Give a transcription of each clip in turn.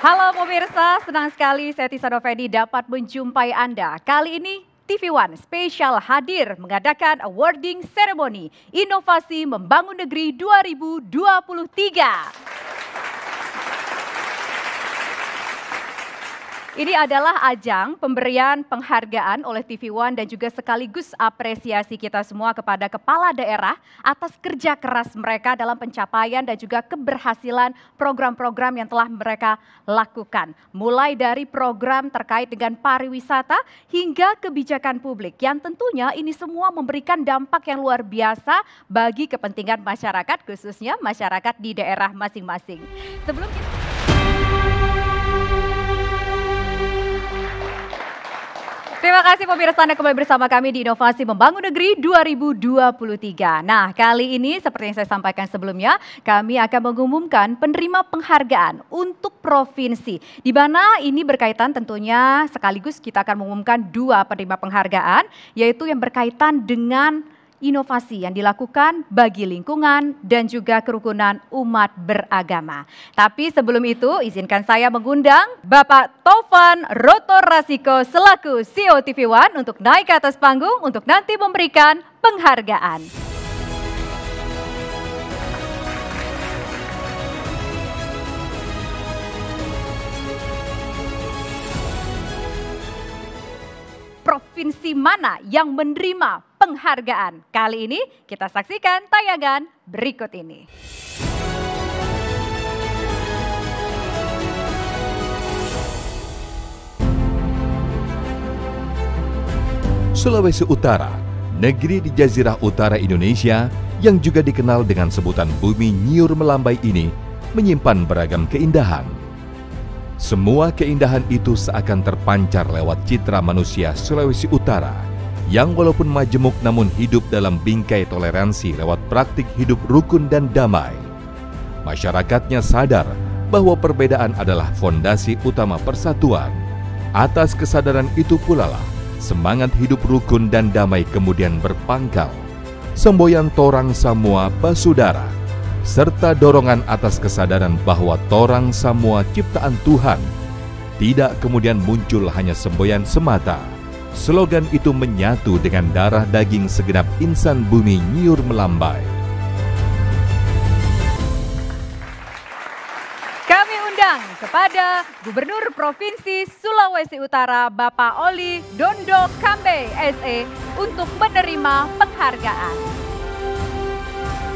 Halo pemirsa, senang sekali saya Tisa Noveni dapat menjumpai Anda. Kali ini TV One spesial hadir mengadakan awarding ceremony Inovasi Membangun Negeri 2023. Ini adalah ajang pemberian penghargaan oleh TV One dan juga sekaligus apresiasi kita semua kepada kepala daerah atas kerja keras mereka dalam pencapaian dan juga keberhasilan program-program yang telah mereka lakukan. Mulai dari program terkait dengan pariwisata hingga kebijakan publik yang tentunya ini semua memberikan dampak yang luar biasa bagi kepentingan masyarakat, khususnya masyarakat di daerah masing-masing. Sebelum kita... Terima kasih pemirsa, Anda kembali bersama kami di Inovasi Membangun Negeri 2023. Nah, kali ini seperti yang saya sampaikan sebelumnya, kami akan mengumumkan penerima penghargaan untuk provinsi. Di mana ini berkaitan tentunya sekaligus kita akan mengumumkan 2 penerima penghargaan, yaitu yang berkaitan dengan inovasi yang dilakukan bagi lingkungan dan juga kerukunan umat beragama. Tapi sebelum itu izinkan saya mengundang Bapak Tovan Rotorasiko selaku CEO TV One untuk naik ke atas panggung untuk nanti memberikan penghargaan. Provinsi mana yang menerima penghargaan? Kali ini kita saksikan tayangan berikut ini. Sulawesi Utara, negeri di Jazirah Utara Indonesia yang juga dikenal dengan sebutan bumi nyiur melambai ini menyimpan beragam keindahan. Semua keindahan itu seakan terpancar lewat citra manusia Sulawesi Utara yang walaupun majemuk namun hidup dalam bingkai toleransi lewat praktik hidup rukun dan damai. Masyarakatnya sadar bahwa perbedaan adalah fondasi utama persatuan. Atas kesadaran itu pula lah semangat hidup rukun dan damai kemudian berpangkal. Semboyan torang samua basudara, serta dorongan atas kesadaran bahwa torang samua ciptaan Tuhan, tidak kemudian muncul hanya semboyan semata. Slogan itu menyatu dengan darah daging segenap insan bumi nyiur melambai. Kami undang kepada Gubernur Provinsi Sulawesi Utara Bapak Oli Dondo Kambe SE untuk menerima penghargaan.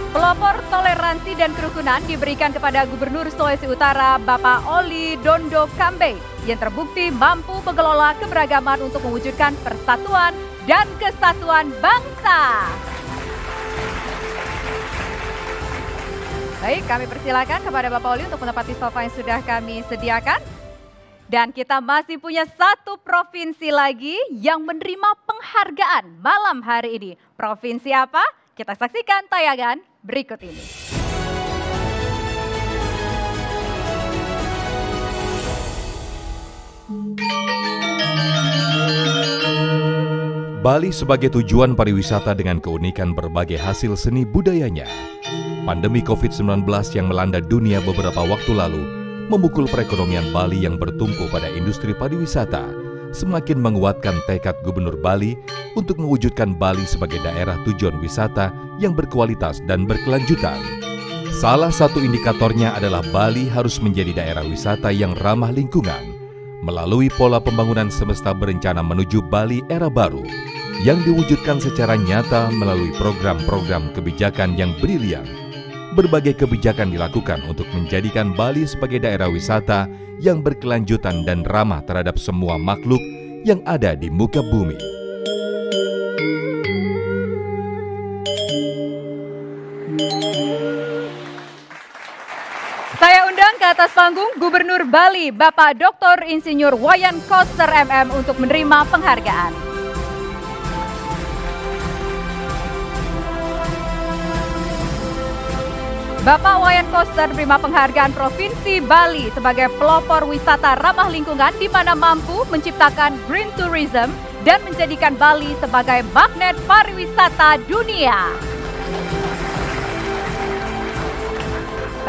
Pelopor toleransi dan kerukunan diberikan kepada Gubernur Sulawesi Utara Bapak Oli Dondo Kambe yang terbukti mampu mengelola keberagaman untuk mewujudkan persatuan dan kesatuan bangsa. Baik, kami persilakan kepada Bapak Oli untuk menempati sofa yang sudah kami sediakan. Dan kita masih punya 1 provinsi lagi yang menerima penghargaan malam hari ini. Provinsi apa? Kita saksikan tayangan berikut ini. Bali sebagai tujuan pariwisata dengan keunikan berbagai hasil seni budayanya. Pandemi COVID-19 yang melanda dunia beberapa waktu lalu memukul perekonomian Bali yang bertumpu pada industri pariwisata, semakin menguatkan tekad Gubernur Bali untuk mewujudkan Bali sebagai daerah tujuan wisata yang berkualitas dan berkelanjutan. Salah satu indikatornya adalah Bali harus menjadi daerah wisata yang ramah lingkungan melalui pola pembangunan semesta berencana menuju Bali era baru yang diwujudkan secara nyata melalui program-program kebijakan yang brilian. Berbagai kebijakan dilakukan untuk menjadikan Bali sebagai daerah wisata yang berkelanjutan dan ramah terhadap semua makhluk yang ada di muka bumi. Saya undang ke atas panggung Gubernur Bali Bapak Dr. Insinyur Wayan Koster MM untuk menerima penghargaan. Bapak Wayan Koster menerima penghargaan Provinsi Bali sebagai pelopor wisata ramah lingkungan di mana mampu menciptakan green tourism dan menjadikan Bali sebagai magnet pariwisata dunia.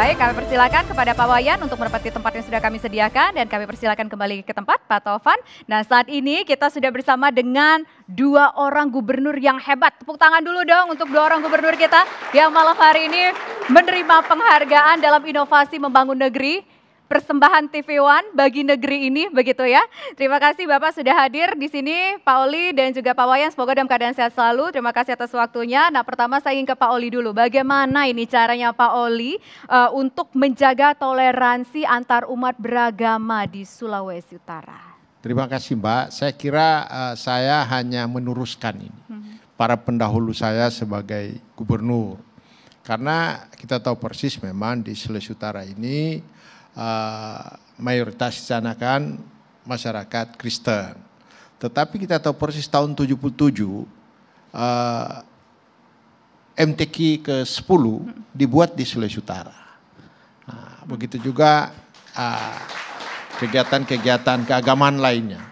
Baik, kami persilakan kepada Pak Wayan untuk menempati tempat yang sudah kami sediakan dan kami persilakan kembali ke tempat Pak Taufan. Nah, saat ini kita sudah bersama dengan 2 orang gubernur yang hebat. Tepuk tangan dulu dong untuk 2 orang gubernur kita yang malam hari ini menerima penghargaan dalam inovasi membangun negeri. Persembahan TV One bagi negeri ini, begitu ya. Terima kasih Bapak sudah hadir di sini, Pak Oli dan juga Pak Wayan. Semoga dalam keadaan sehat selalu. Terima kasih atas waktunya. Nah, pertama saya ingin ke Pak Oli dulu. Bagaimana ini caranya Pak Oli untuk menjaga toleransi antar umat beragama di Sulawesi Utara? Terima kasih Mbak. Saya kira saya hanya meneruskan ini. Para pendahulu saya sebagai gubernur. Karena kita tahu persis memang di Sulawesi Utara ini mayoritas di sana kan masyarakat Kristen. Tetapi kita tahu persis tahun 77 MTQ ke-10 dibuat di Sulawesi Utara. Nah, begitu juga kegiatan-kegiatan keagamaan lainnya.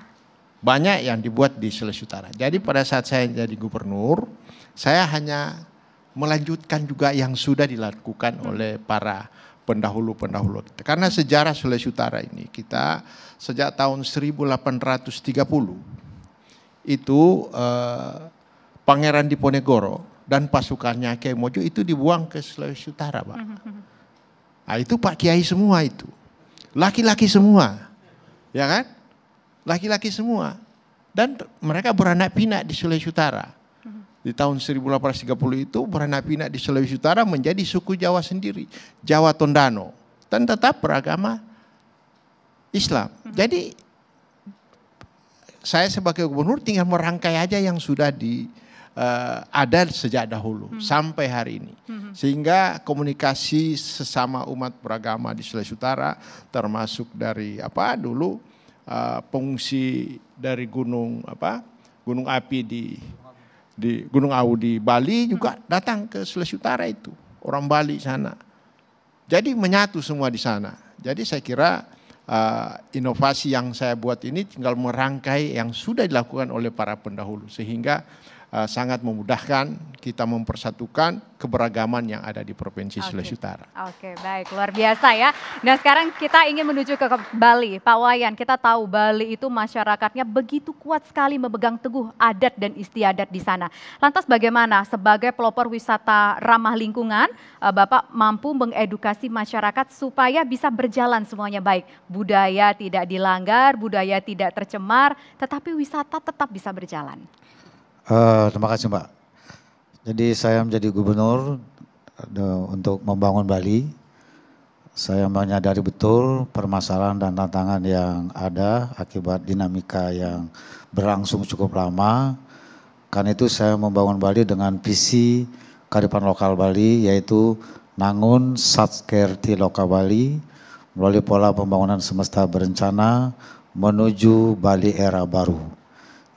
Banyak yang dibuat di Sulawesi Utara. Jadi pada saat saya jadi gubernur, saya hanya melanjutkan juga yang sudah dilakukan oleh para pendahulu-pendahulu kita. Karena sejarah Sulawesi Utara ini kita sejak tahun 1830 itu Pangeran Diponegoro dan pasukannya Kiai Mojo itu dibuang ke Sulawesi Utara, Pak. Nah, itu Pak Kiai semua itu. Laki-laki semua. Ya kan? Laki-laki semua. Dan mereka beranak pinak di Sulawesi Utara. Di tahun 1830 itu beranak pinak di Sulawesi Utara menjadi suku Jawa sendiri, Jawa Tondano, dan tetap beragama Islam. Jadi saya sebagai gubernur tinggal merangkai aja yang sudah ada sejak dahulu sampai hari ini, sehingga komunikasi sesama umat beragama di Sulawesi Utara, termasuk dari dulu pengungsi dari gunung api di Gunung Awu di Bali juga datang ke Sulawesi Utara itu. Orang Bali sana. Jadi menyatu semua di sana. Jadi saya kira inovasi yang saya buat ini tinggal merangkai yang sudah dilakukan oleh para pendahulu. Sehingga sangat memudahkan kita mempersatukan keberagaman yang ada di Provinsi Sulawesi Utara. Oke, baik. Luar biasa ya. Nah, sekarang kita ingin menuju ke Bali. Pak Wayan, kita tahu Bali itu masyarakatnya begitu kuat sekali memegang teguh adat dan istiadat di sana. Lantas bagaimana sebagai pelopor wisata ramah lingkungan, Bapak mampu mengedukasi masyarakat supaya bisa berjalan semuanya baik. Budaya tidak dilanggar, budaya tidak tercemar, tetapi wisata tetap bisa berjalan. Terima kasih Mbak. Jadi saya menjadi gubernur untuk membangun Bali. Saya menyadari betul permasalahan dan tantangan yang ada akibat dinamika yang berlangsung cukup lama. Karena itu saya membangun Bali dengan visi kearifan lokal Bali, yaitu Nangun Satkerti Loka Bali melalui pola pembangunan semesta berencana menuju Bali era baru,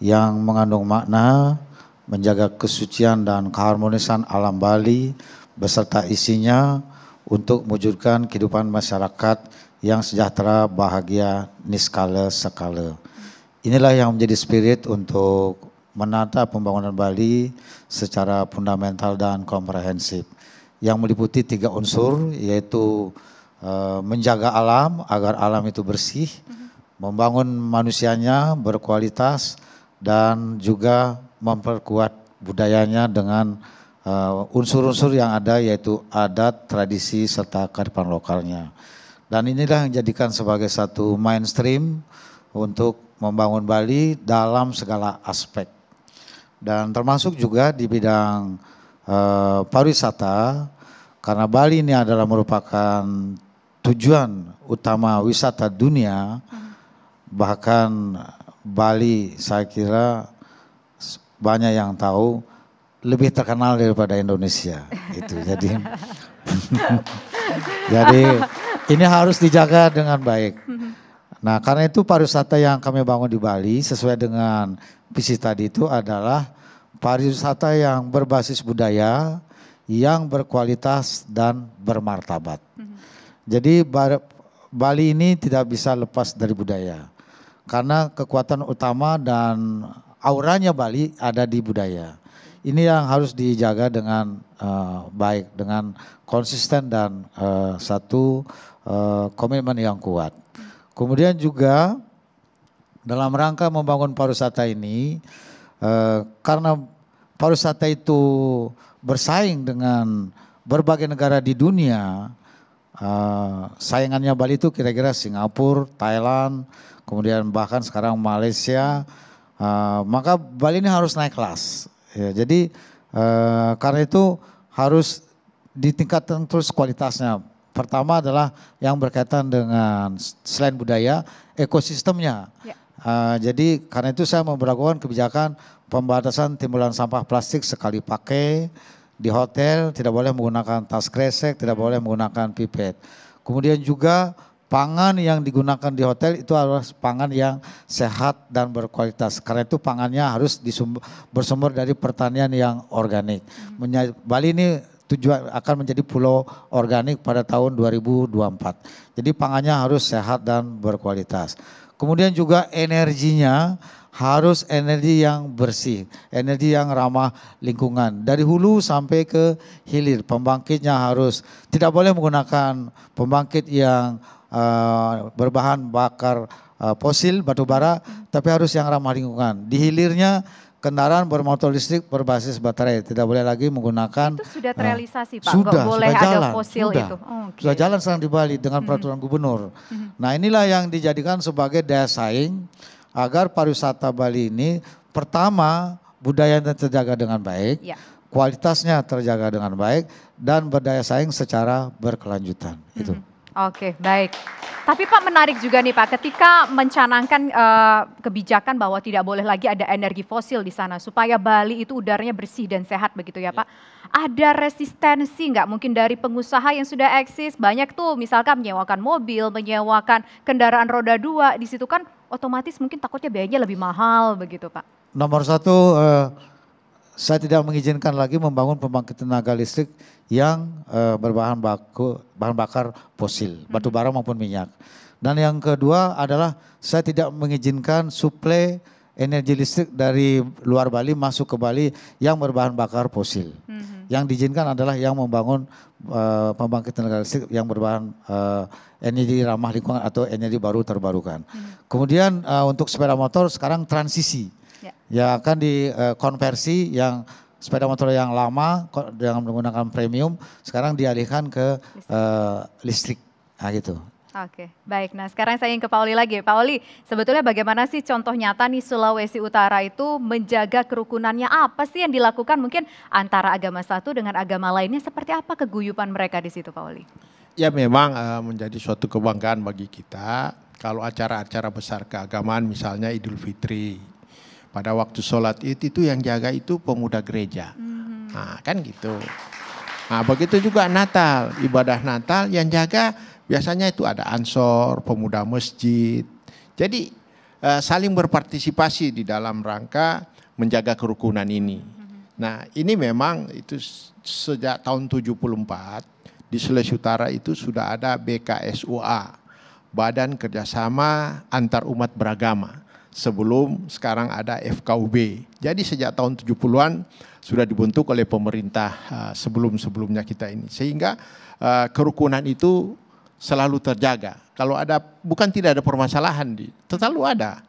yang mengandung makna menjaga kesucian dan keharmonisan alam Bali beserta isinya untuk mewujudkan kehidupan masyarakat yang sejahtera, bahagia, niskala sekala. Inilah yang menjadi spirit untuk menata pembangunan Bali secara fundamental dan komprehensif, yang meliputi 3 unsur, yaitu menjaga alam agar alam itu bersih, membangun manusianya berkualitas, dan juga memperkuat budayanya dengan unsur-unsur yang ada, yaitu adat, tradisi, serta kearifan lokalnya. Dan inilah yang dijadikan sebagai satu mainstream untuk membangun Bali dalam segala aspek. Dan termasuk juga di bidang pariwisata, karena Bali ini adalah merupakan tujuan utama wisata dunia. Bahkan Bali saya kira banyak yang tahu lebih terkenal daripada Indonesia itu. Jadi jadi ini harus dijaga dengan baik. Nah, karena itu pariwisata yang kami bangun di Bali sesuai dengan visi tadi itu adalah pariwisata yang berbasis budaya, yang berkualitas dan bermartabat. Jadi Bali ini tidak bisa lepas dari budaya. Karena kekuatan utama dan auranya Bali ada di budaya. ini yang harus dijaga dengan baik, dengan konsisten dan satu komitmen yang kuat. Kemudian juga dalam rangka membangun pariwisata ini, karena pariwisata itu bersaing dengan berbagai negara di dunia, saingannya Bali itu kira-kira Singapura, Thailand, kemudian bahkan sekarang Malaysia, maka Bali ini harus naik kelas. Ya, jadi karena itu harus ditingkatkan terus kualitasnya. Pertama adalah yang berkaitan dengan selain budaya, ekosistemnya. Ya. Jadi karena itu saya memberlakukan kebijakan pembatasan timbulan sampah plastik sekali pakai di hotel, tidak boleh menggunakan tas kresek, tidak boleh menggunakan pipet. Kemudian juga pangan yang digunakan di hotel itu harus pangan yang sehat dan berkualitas. Karena itu pangannya harus bersumber dari pertanian yang organik. Bali ini tujuan akan menjadi pulau organik pada tahun 2024. Jadi pangannya harus sehat dan berkualitas. Kemudian juga energinya harus energi yang bersih, energi yang ramah lingkungan. Dari hulu sampai ke hilir, pembangkitnya harus tidak boleh menggunakan pembangkit yang berbahan bakar fosil, batu bara, tapi harus yang ramah lingkungan. Di hilirnya kendaraan bermotor listrik berbasis baterai, tidak boleh lagi menggunakan. Itu sudah terrealisasi Pak, sudah, nggak boleh sudah ada jalan, fosil sudah, itu. Sudah jalan sekarang di Bali dengan peraturan gubernur. Nah inilah yang dijadikan sebagai daya saing agar pariwisata Bali ini pertama budayanya terjaga dengan baik, kualitasnya terjaga dengan baik, dan berdaya saing secara berkelanjutan. Itu. Oke, baik. Tapi Pak menarik juga nih Pak, ketika mencanangkan kebijakan bahwa tidak boleh lagi ada energi fosil di sana supaya Bali itu udaranya bersih dan sehat begitu ya Pak. Ada resistensi nggak mungkin dari pengusaha yang sudah eksis, banyak tuh misalkan menyewakan mobil, menyewakan kendaraan roda 2, di situ kan otomatis mungkin takutnya biayanya lebih mahal begitu Pak. Nomor satu, saya tidak mengizinkan lagi membangun pembangkit tenaga listrik yang berbahan bakar fosil, batu bara maupun minyak. Dan yang kedua adalah saya tidak mengizinkan suplai energi listrik dari luar Bali masuk ke Bali yang berbahan bakar fosil. Yang diizinkan adalah yang membangun pembangkit tenaga listrik yang berbahan energi ramah lingkungan atau energi baru terbarukan. Kemudian untuk sepeda motor sekarang transisi. Ya akan dikonversi yang sepeda motor yang lama yang menggunakan premium sekarang dialihkan ke listrik. Nah gitu. Oke, baik. Nah sekarang saya ingin ke Pak Oli lagi. Pak Oli, sebetulnya bagaimana sih contoh nyata nih Sulawesi Utara itu menjaga kerukunannya, apa sih yang dilakukan mungkin antara agama satu dengan agama lainnya, seperti apa keguyupan mereka di situ Pak Oli? Ya memang menjadi suatu kebanggaan bagi kita kalau acara-acara besar keagamaan misalnya Idul Fitri. Pada waktu sholat itu yang jaga itu pemuda gereja. Nah kan gitu. Nah begitu juga Natal, ibadah Natal yang jaga biasanya itu ada ansor, pemuda masjid. Jadi saling berpartisipasi di dalam rangka menjaga kerukunan ini. Nah ini memang itu sejak tahun 74 di Sulawesi Utara itu sudah ada BKSUA, Badan Kerjasama Antar Umat Beragama. Sebelum sekarang ada FKUB. Jadi sejak tahun 70-an sudah dibentuk oleh pemerintah sebelum-sebelumnya kita ini. Sehingga kerukunan itu selalu terjaga. Kalau ada, bukan tidak ada permasalahan, selalu ada.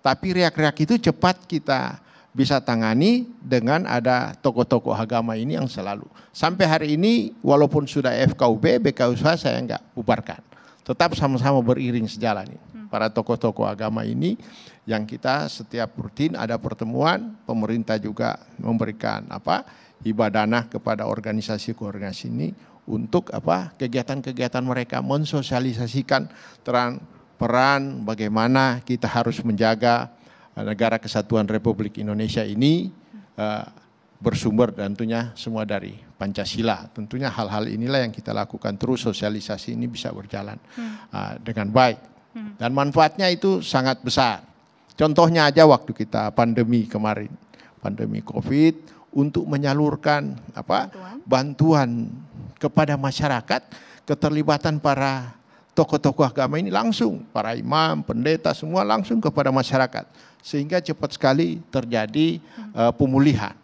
Tapi riak-riak itu cepat kita bisa tangani dengan ada tokoh-tokoh agama ini yang selalu. Sampai hari ini walaupun sudah FKUB, BKUSA saya enggak bubarkan. Tetap sama-sama beriring sejalan ini. Para tokoh-tokoh agama ini yang kita setiap rutin ada pertemuan, pemerintah juga memberikan ibadah kepada organisasi-organisasi ini untuk kegiatan-kegiatan mereka mensosialisasikan peran bagaimana kita harus menjaga negara kesatuan Republik Indonesia ini bersumber tentunya semua dari Pancasila. Tentunya hal-hal inilah yang kita lakukan terus, sosialisasi ini bisa berjalan dengan baik. Dan manfaatnya itu sangat besar. Contohnya aja waktu kita pandemi kemarin, pandemi COVID, untuk menyalurkan bantuan kepada masyarakat, keterlibatan para tokoh-tokoh agama ini langsung, para imam, pendeta semua langsung kepada masyarakat. Sehingga cepat sekali terjadi pemulihan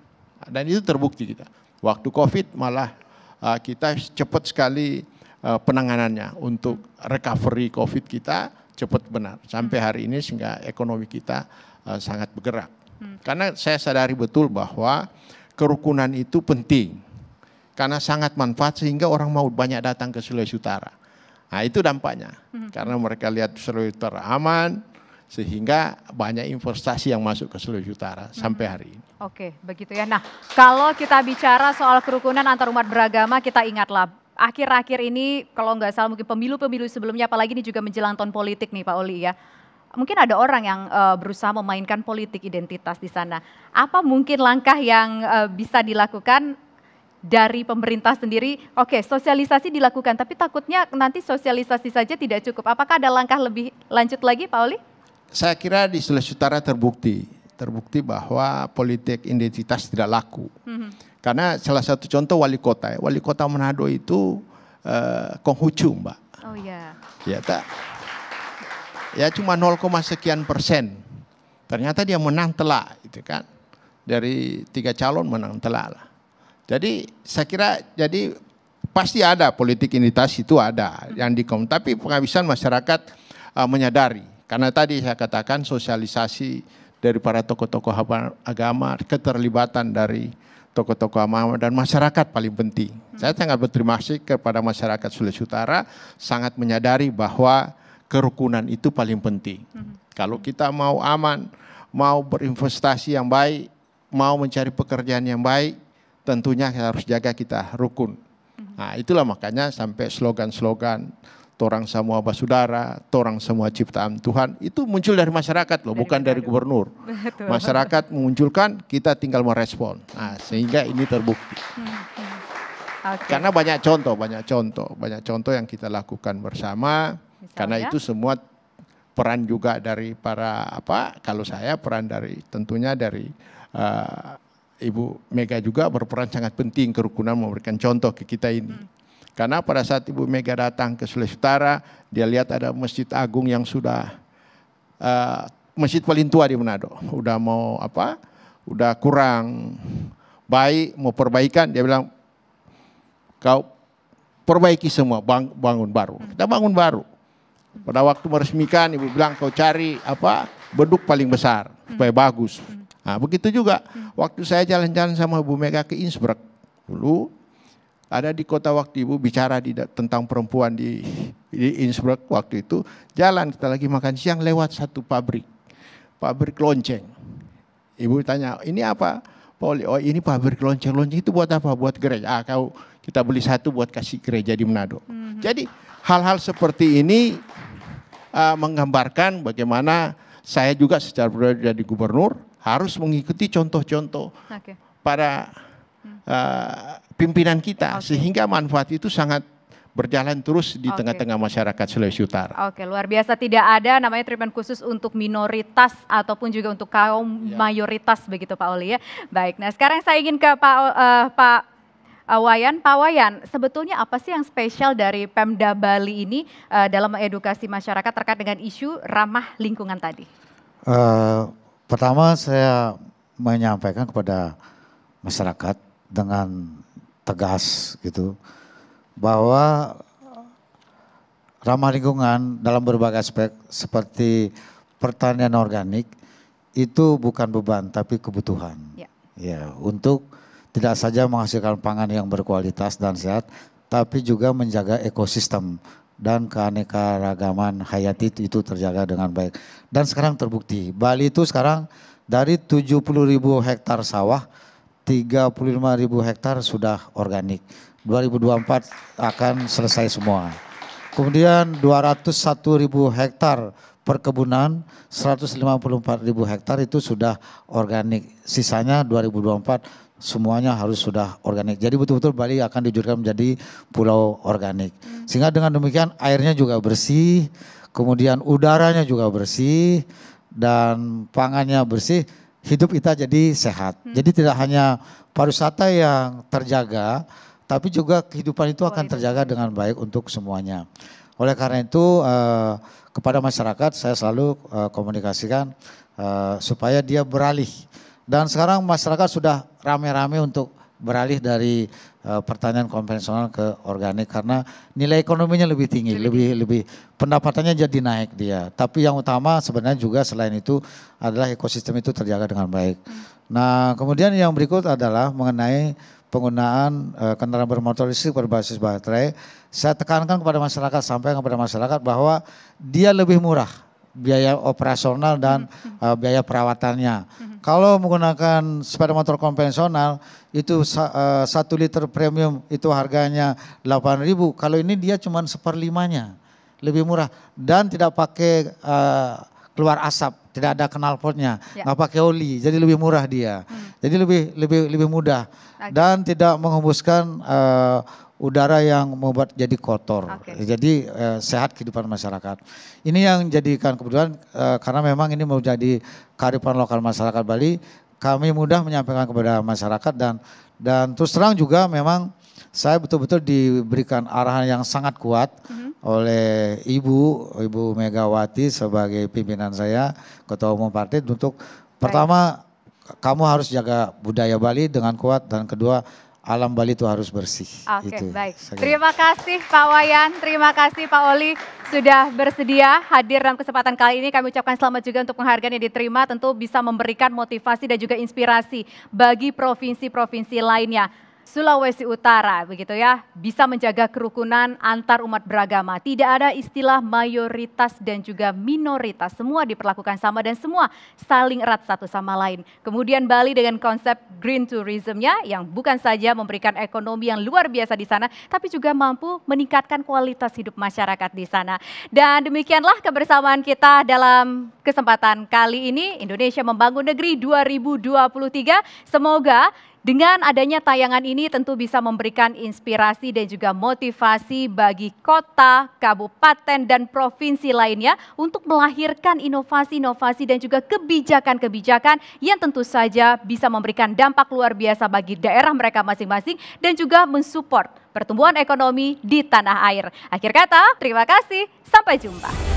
Dan itu terbukti kita. Waktu COVID malah kita cepat sekali penanganannya untuk recovery COVID kita cepat benar. Sampai hari ini sehingga ekonomi kita sangat bergerak. Karena saya sadari betul bahwa kerukunan itu penting. Karena sangat manfaat sehingga orang mau banyak datang ke Sulawesi Utara. Nah itu dampaknya. Karena mereka lihat Sulawesi Utara aman, sehingga banyak investasi yang masuk ke Sulawesi Utara sampai hari ini. Oke, begitu ya. Nah, kalau kita bicara soal kerukunan antar umat beragama, kita ingatlah akhir-akhir ini kalau nggak salah mungkin pemilu-pemilu sebelumnya, apalagi ini juga menjelang tahun politik nih Pak Oli ya. Mungkin ada orang yang berusaha memainkan politik identitas di sana. Apa mungkin langkah yang bisa dilakukan dari pemerintah sendiri? Oke, sosialisasi dilakukan, tapi takutnya nanti sosialisasi saja tidak cukup. Apakah ada langkah lebih lanjut lagi Pak Oli? Saya kira di Sulawesi Utara terbukti bahwa politik identitas tidak laku. Karena salah satu contoh wali kota Manado itu Konghucu, Mbak. Oh iya. Ya tak. Ya cuma 0, sekian %. Ternyata dia menang telak, itu kan. Dari 3 calon menang telak lah. Jadi saya kira pasti ada politik identitas itu ada yang tapi penghabisan masyarakat menyadari. Karena tadi saya katakan sosialisasi dari para tokoh-tokoh agama, keterlibatan dari tokoh-tokoh agama dan masyarakat paling penting. Saya sangat berterima kasih kepada masyarakat Sulawesi Utara, sangat menyadari bahwa kerukunan itu paling penting. Kalau kita mau aman, mau berinvestasi yang baik, mau mencari pekerjaan yang baik, tentunya kita harus jaga kita rukun. Nah itulah makanya sampai slogan-slogan torang semua basudara, torang semua ciptaan Tuhan, itu muncul dari masyarakat loh, bukan dari gubernur. Betul. Masyarakat mengunculkan, kita tinggal merespon. Nah, sehingga ini terbukti. Okay. Karena banyak contoh yang kita lakukan bersama. Misalnya? Karena itu semua peran juga dari para kalau saya peran dari tentunya dari Ibu Mega juga berperan sangat penting kerukunan, memberikan contoh ke kita ini. Karena pada saat Ibu Mega datang ke Sulawesi Utara, dia lihat ada Masjid Agung yang sudah masjid paling tua di Manado, udah mau udah kurang baik, mau perbaikan, dia bilang kau perbaiki semua, bangun baru. Kita bangun baru. Pada waktu meresmikan, Ibu bilang kau cari beduk paling besar supaya bagus. Nah, begitu juga waktu saya jalan-jalan sama Bu Mega ke Innsbruck dulu. Ada di kota waktu Ibu bicara tentang perempuan di Innsbruck waktu itu. Jalan kita lagi makan siang lewat satu pabrik lonceng. Ibu tanya, ini apa? Oh ini pabrik lonceng. Lonceng itu buat apa? Buat gereja. Kita beli satu buat kasih gereja di Manado. Jadi hal-hal seperti ini menggambarkan bagaimana saya juga secara pribadi jadi gubernur harus mengikuti contoh-contoh para pimpinan kita, sehingga manfaat itu sangat berjalan terus di tengah-tengah masyarakat Sulawesi Utara. Oke, luar biasa. Tidak ada namanya treatment khusus untuk minoritas ataupun juga untuk kaum mayoritas begitu Pak Oli ya. Baik, nah sekarang saya ingin ke Pak Wayan. Pak Wayan, sebetulnya apa sih yang spesial dari Pemda Bali ini dalam mengedukasi masyarakat terkait dengan isu ramah lingkungan tadi? Pertama saya menyampaikan kepada masyarakat dengan tegas gitu bahwa ramah lingkungan dalam berbagai aspek seperti pertanian organik itu bukan beban tapi kebutuhan. Ya, untuk tidak saja menghasilkan pangan yang berkualitas dan sehat, tapi juga menjaga ekosistem dan keanekaragaman hayati itu terjaga dengan baik. Dan sekarang terbukti, Bali itu sekarang dari 70.000 hektar sawah, 35.000 hektar sudah organik. 2024 akan selesai semua. Kemudian 201.000 hektar perkebunan, 154.000 hektar itu sudah organik. Sisanya 2024 semuanya harus sudah organik. Jadi betul-betul Bali akan dijadikan menjadi pulau organik. Sehingga dengan demikian airnya juga bersih, kemudian udaranya juga bersih, dan pangannya bersih, hidup kita jadi sehat. Jadi tidak hanya pariwisata yang terjaga, tapi juga kehidupan itu akan terjaga dengan baik untuk semuanya. Oleh karena itu kepada masyarakat saya selalu komunikasikan supaya dia beralih Dan sekarang masyarakat sudah rame-rame untuk beralih dari pertanian konvensional ke organik karena nilai ekonominya lebih tinggi, lebih pendapatannya jadi naik dia. Tapi yang utama sebenarnya juga selain itu adalah ekosistem itu terjaga dengan baik. Nah, kemudian yang berikut adalah mengenai penggunaan kendaraan bermotor listrik berbasis baterai. Saya tekankan kepada masyarakat, sampaikan kepada masyarakat bahwa dia lebih murah biaya operasional dan biaya perawatannya. Kalau menggunakan sepeda motor konvensional itu 1 liter premium itu harganya 8.000. Kalau ini dia cuma 1/5-nya, lebih murah dan tidak pakai keluar asap, tidak ada knalpotnya, nggak pakai oli, jadi lebih murah dia. Jadi lebih mudah dan tidak menghembuskan udara yang membuat jadi kotor. Jadi sehat kehidupan masyarakat. Ini yang jadikan kebetulan karena memang ini menjadi kearifan lokal masyarakat Bali, kami mudah menyampaikan kepada masyarakat dan terus terang juga memang saya betul-betul diberikan arahan yang sangat kuat oleh Ibu Megawati sebagai pimpinan saya, Ketua Umum Partai untuk pertama kamu harus jaga budaya Bali dengan kuat dan kedua alam Bali itu harus bersih. Oke, baik. Terima kasih Pak Wayan, terima kasih Pak Oli sudah bersedia hadir dalam kesempatan kali ini. Kami ucapkan selamat juga untuk penghargaan yang diterima, tentu bisa memberikan motivasi dan juga inspirasi bagi provinsi-provinsi lainnya. Sulawesi Utara begitu ya, bisa menjaga kerukunan antar umat beragama. Tidak ada istilah mayoritas dan juga minoritas, semua diperlakukan sama dan semua saling erat satu sama lain. Kemudian Bali dengan konsep green tourism-nya yang bukan saja memberikan ekonomi yang luar biasa di sana, tapi juga mampu meningkatkan kualitas hidup masyarakat di sana. Dan demikianlah kebersamaan kita dalam kesempatan kali ini, Indonesia Membangun Negeri 2023. Semoga dengan adanya tayangan ini tentu bisa memberikan inspirasi dan juga motivasi bagi kota, kabupaten, dan provinsi lainnya untuk melahirkan inovasi-inovasi dan juga kebijakan-kebijakan yang tentu saja bisa memberikan dampak luar biasa bagi daerah mereka masing-masing dan juga mensupport pertumbuhan ekonomi di tanah air. Akhir kata, terima kasih, sampai jumpa.